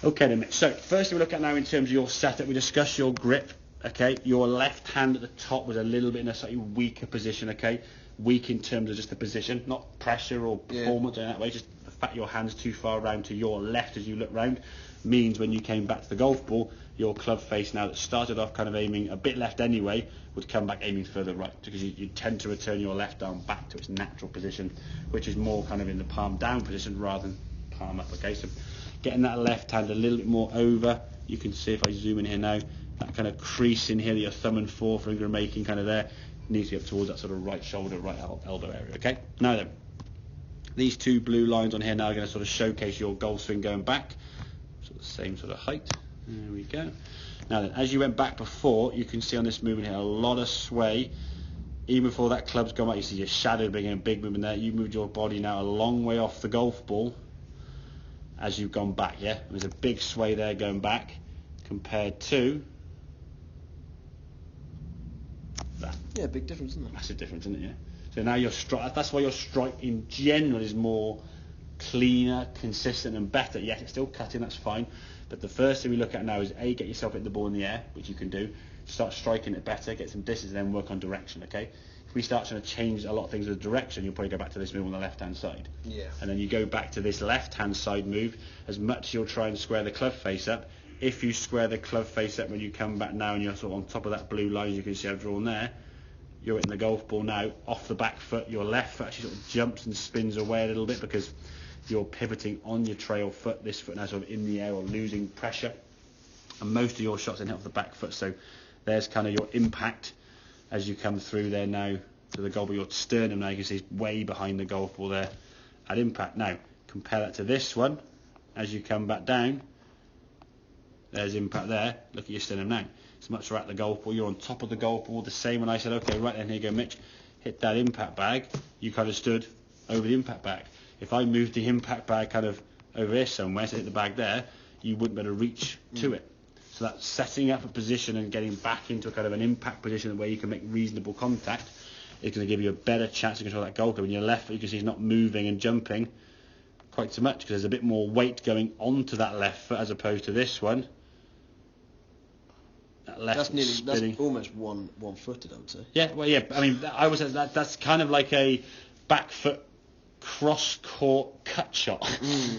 Okay then, mate. So first thing we look at now in terms of your setup, we discuss your grip. Okay, your left hand at the top was a little bit in a slightly weaker position. Okay, weak in terms of just the position, not pressure or performance in that way. Just the fact your hand's too far round to your left as you look round means when you came back to the golf ball, your club face now that started off kind of aiming a bit left anyway would come back aiming further right, because you tend to return your left arm back to its natural position, which is more kind of in the palm down position rather than palm up. Okay, so getting that left hand a little bit more over, you can see if I zoom in here now, that kind of crease in here that your thumb and forefinger are making kind of there needs to get towards that sort of right shoulder, right elbow area. Okay, now then, these two blue lines on here now are going to sort of showcase your golf swing going back, so the same sort of height. There we go. Now then, as you went back before, you can see on this movement here a lot of sway. Even before that club's gone back, you see your shadow being a big movement there. You moved your body now a long way off the golf ball as you've gone back, yeah? There's a big sway there going back compared to that. Yeah, big difference, isn't it? Massive difference, isn't it, yeah? So now your strike, that's why your strike in general is more cleaner, consistent and better. Yes, it's still cutting, that's fine. But the first thing we look at now is A, get yourself hitting the ball in the air, which you can do. Start striking it better, get some distance, and then work on direction, okay? If we start trying to change a lot of things with direction, you'll probably go back to this move on the left-hand side. Yeah. And then you go back to this left-hand side move. As much as you'll try and square the club face up, if you square the club face up when you come back now and you're sort of on top of that blue line, as you can see I've drawn there, you're hitting the golf ball now off the back foot. Your left foot actually sort of jumps and spins away a little bit because you're pivoting on your trail foot, this foot now sort of in the air or losing pressure. And most of your shots then hit off the back foot, so there's kind of your impact as you come through there now to the golf ball. Your sternum now you can see is way behind the golf ball there at impact. Now compare that to this one. As you come back down, there's impact there. Look at your sternum now. It's much right at the golf ball. You're on top of the golf ball. The same when I said, okay, right then, here you go, Mitch. Hit that impact bag. You kind of stood over the impact bag. If I moved the impact bag kind of over here somewhere, so hit the bag there, you wouldn't be able to reach to it. So that's setting up a position and getting back into a kind of an impact position where you can make reasonable contact is going to give you a better chance to control that golf club. When your left foot, you can see, is not moving and jumping quite so much because there's a bit more weight going onto that left foot as opposed to this one. That left that's almost one-footed, I would say. Yeah, well, yeah. I mean, I would say that's kind of like a back foot cross-court cut shot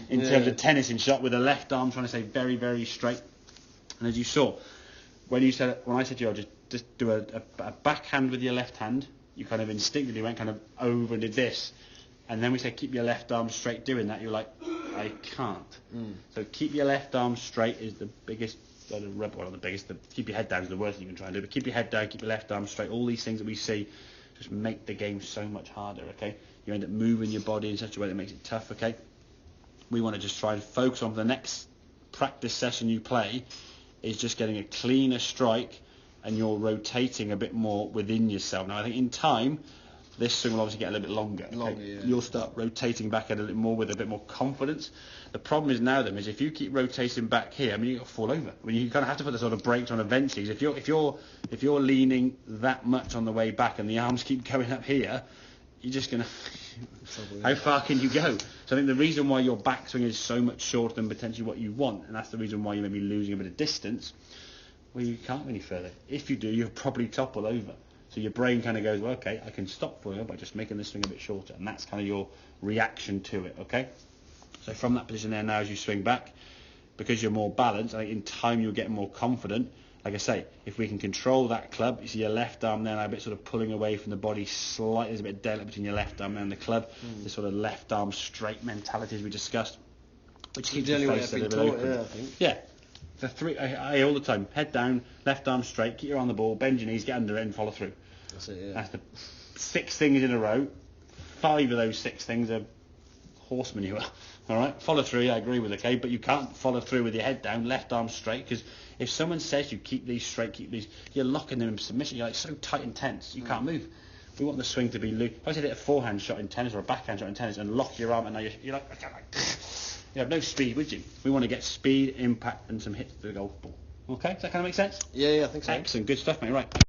in terms of tennising shot with the left arm trying to stay very, very straight. And as you saw, when I said to you, just do a backhand with your left hand, you kind of instinctively went kind of over and did this. And then we said, keep your left arm straight doing that. You're like, I can't. So keep your left arm straight is the biggest, well, not the biggest, keep your head down is the worst thing you can try and do. But keep your head down, keep your left arm straight. All these things that we see just make the game so much harder, okay? You end up moving your body in such a way that makes it tough, okay? We want to just try and focus on the next practice session you play is just getting a cleaner strike and you're rotating a bit more within yourself. Now, I think in time, this swing will obviously get a little bit longer. Okay? Yeah. You'll start rotating back a little bit more with a bit more confidence. The problem is now, then, is if you keep rotating back here, I mean, you'll fall over. I mean, you kind of have to put the sort of brakes on eventually. If you're leaning that much on the way back and the arms keep going up here, you're just going to... How far can you go? So I think the reason why your backswing is so much shorter than potentially what you want, and that's the reason why you may be losing a bit of distance, well, you can't go any further. If you do, you'll probably topple over. So your brain kind of goes, well, okay, I can stop falling over by just making this swing a bit shorter, and that's kind of your reaction to it, okay? So from that position there now as you swing back, because you're more balanced, I think in time you'll get more confident. Like I say, if we can control that club, you see your left arm there now a bit sort of pulling away from the body slightly. There's a bit of daylight between your left arm and the club. This sort of left arm straight mentality as we discussed, which keeps the face a little bit open. Yeah, I think. Yeah. For three, I all the time, head down, left arm straight, keep your eye on the ball, bend your knees, get under it and follow through. That's it, yeah. That's the 6 things in a row. 5 of those 6 things are horse manure. All right, follow through, yeah, I agree with, okay, but you can't follow through with your head down, left arm straight, because if someone says you keep these straight, you're locking them in submission. You're like so tight and tense, you can't move. We want the swing to be loose. If I said hit a forehand shot in tennis or a backhand shot in tennis and lock your arm, and now you're like, you have no speed, would you? We want to get speed, impact, and some hits to the golf ball. Okay, does that kind of make sense? Yeah, I think so. Excellent, good stuff, mate. Right.